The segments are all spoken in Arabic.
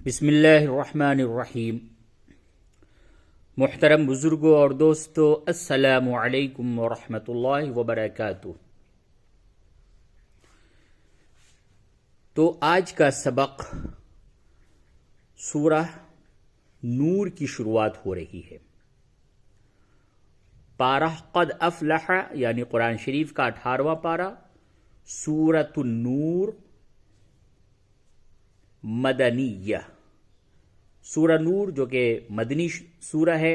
بسم اللہ الرحمن الرحیم۔ محترم بزرگوں اور دوستو، السلام علیکم ورحمۃ اللہ وبرکاتہ۔ تو آج کا سبق سورہ نور کی شروعات ہو رہی ہے۔ پارہ قد افلح یعنی قرآن شریف کا 18واں پارہ، سورۃ النور، مدنیہ۔ سورہ نور جو کہ مدنی سورہ ہے،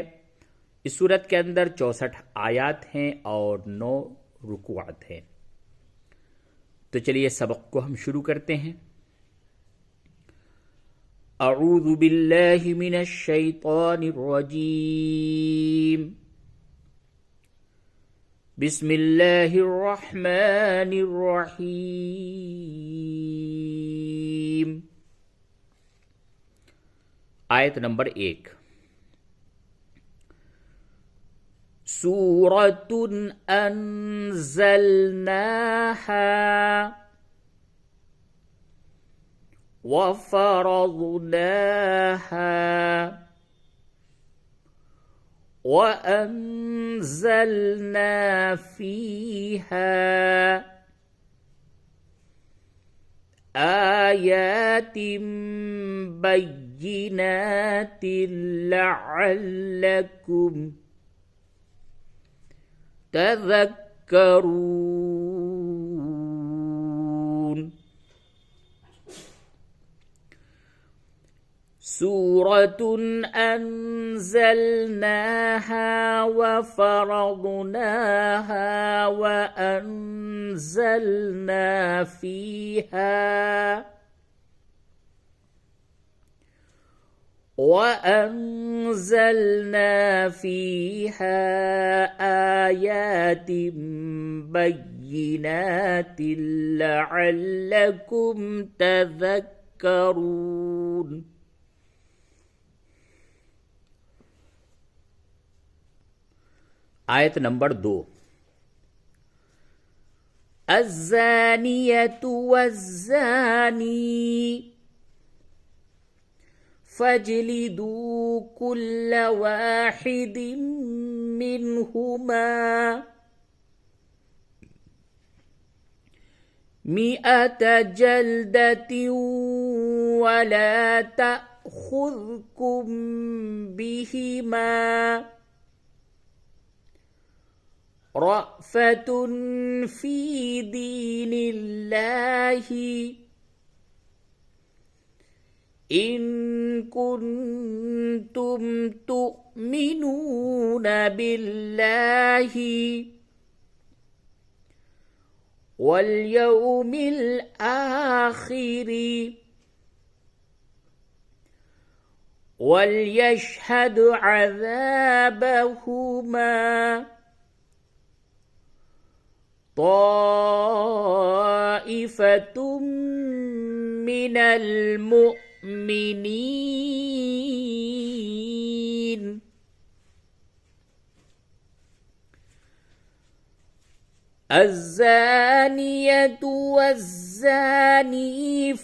اس سورت کے اندر 64 آیات ہیں اور 9 رکوعات ہیں۔ تو چلیے سبق کو ہم شروع کرتے ہیں۔ اعوذ باللہ من الشیطان الرجیم، بسم اللہ الرحمن الرحیم۔ آیت نمبر 1۔ سورۃ انزلناها وفرضناها وأنزلنا فيها آيات بينات لعلكم تذكرون۔ سورة أنزلناها وفرضناها وأنزلنا فيها آيات بينات لعلكم تذكرون۔ آیت نمبر 2۔ الزانية والزاني فاجلدوا كل واحد منهما 100 جلدة ولا تأخذكم بهما رأفة في دين الله إن كنتم تؤمنون بالله واليوم الآخر وليشهد عذابهما طائفة من المؤمنين۔ الزانية والزاني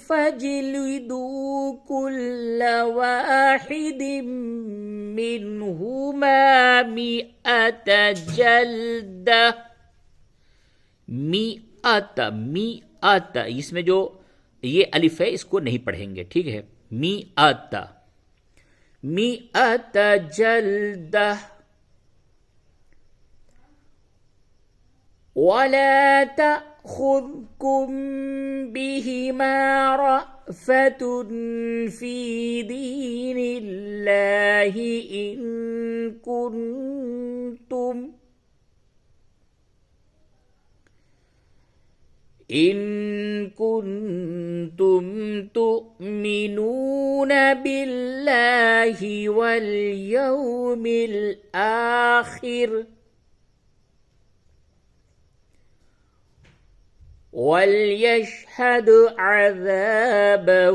فاجلدوا كل واحد منهما 100 جلدة۔ میعت، اس میں جو یہ الف ہے اس کو نہیں پڑھیں گے، ٹھیک ہے۔ میعت جلدہ ولا تأخذكم بهما رأفة في دين الله إن كنتم تؤمنون بالله واليوم الآخر وليشهد عذابهما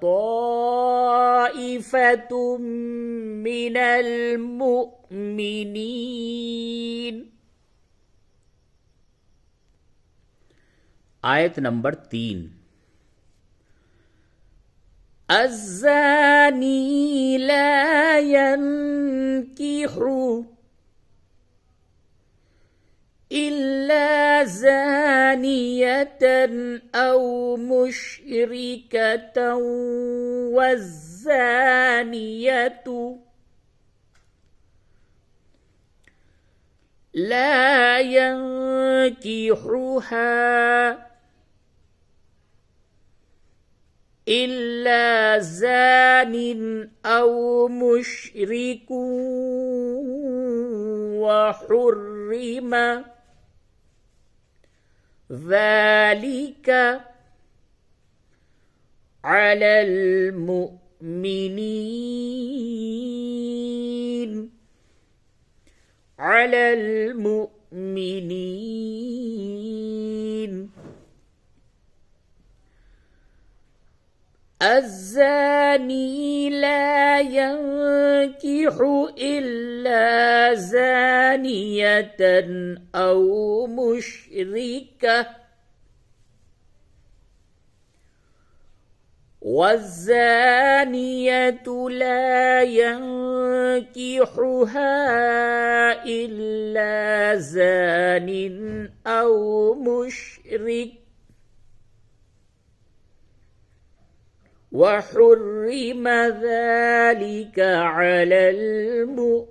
طائفة من المؤمنين۔ آیت نمبر 3۔ الزاني لا ينكح إلا زانية أو مشركة والزانية لا ينكحها إلا زان أو مشرك وحرم ذلك على المؤمنين الزاني لا ينكح إلا زانية أو مشركة والزانية لا ينكحها إلا زان أو مشرك وحرم ذلك على المؤمنين.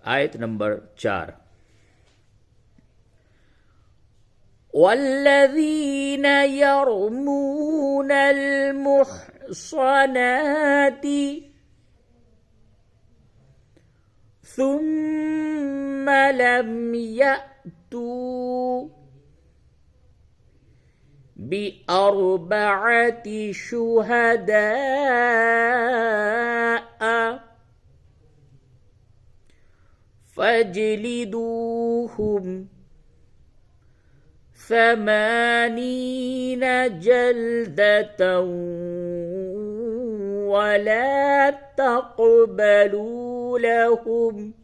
आयत नंबर 4. والذين يرمون المحصنات ثم لم يأتوا بأربعة شهداء فاجلدوهم 80 جلدة ولا تقبلوا لهم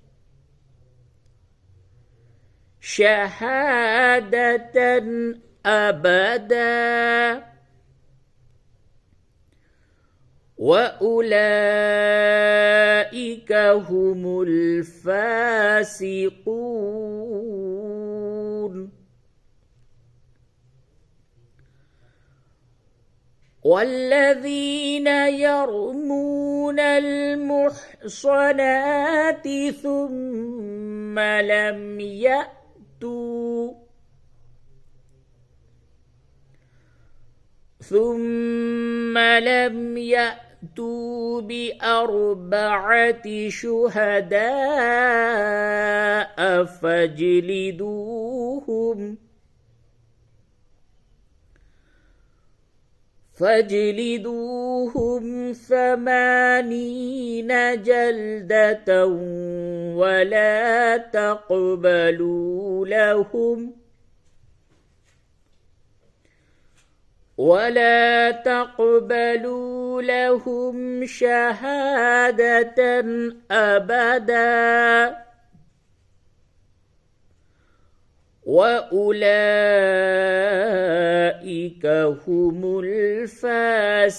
شهادة أبدا وأولئك هم الفاسقون. والذين يرمون المحصنات ثم لم يأتوا بأربعة شهداء فاجلدوهم 80 جلدة ولا تقبلوا لهم شهادة أبدا وأولئك هم الفاسقون.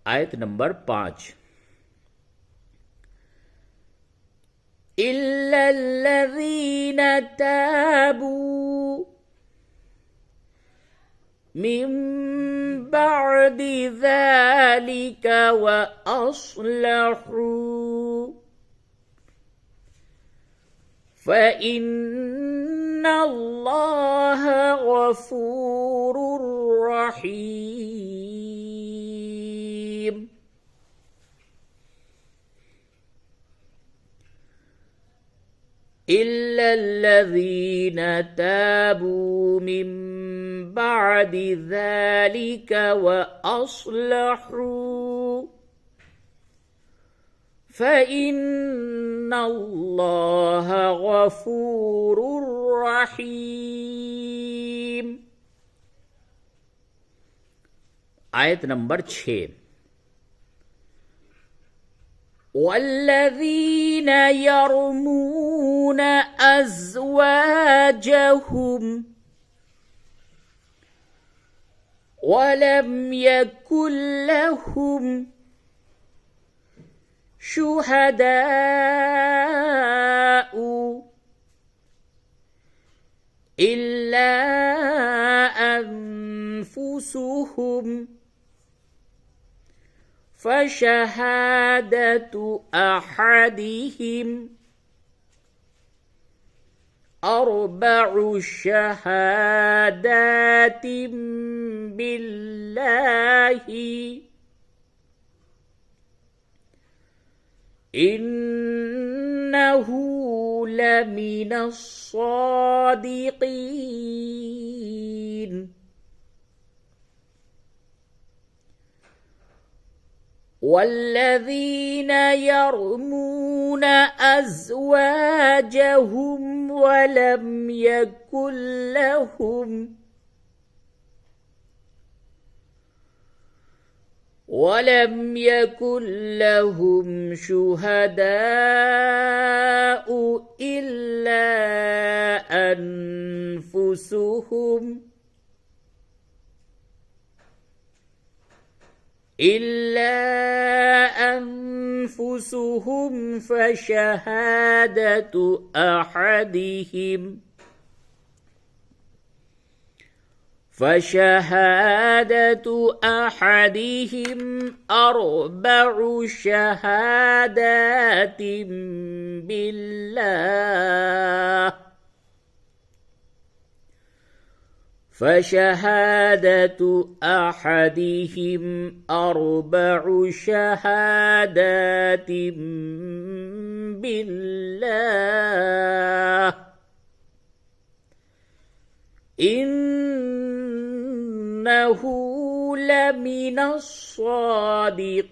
आयत नंबर 5. إلا الذين تابوا من بعد ذلك وأصلحوا فإن الله غفور رحيم. إلا الذين تابوا من بعد ذلك وأصلحوا فإن الله غفور رحيم. आयत नंबर 6. والذين يرمون أزواجهم ولم يكن لهم شهداء إلا أنفسهم فشهادة أحدهم أربع شهادات بالله إنه لمن الصادقين والذين يرمون أزواجهم ولم يكن لهم شهداء إلا أنفسهم فشهادة أحدهم أربع شهادات بالله إنه لمن الصادقين.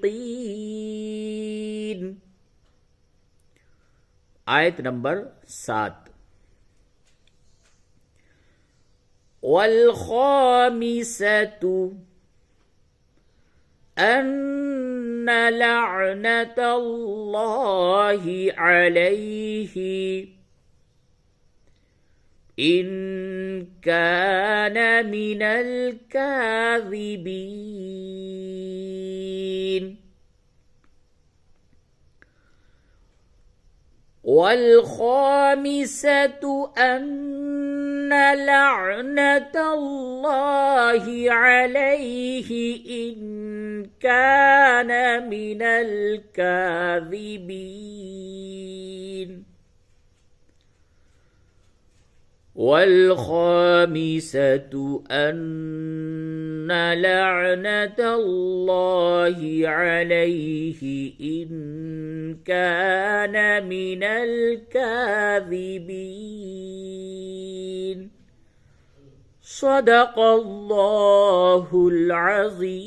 आयत नंबर 7. والخامسة أن لعنة الله عليه إن كان من الكاذبين. والخامسة أن لعنة الله عليه إن كان من الكاذبين. والخامسة أن لعنة الله عليه إن كان من الكاذبين. صدق الله العظيم.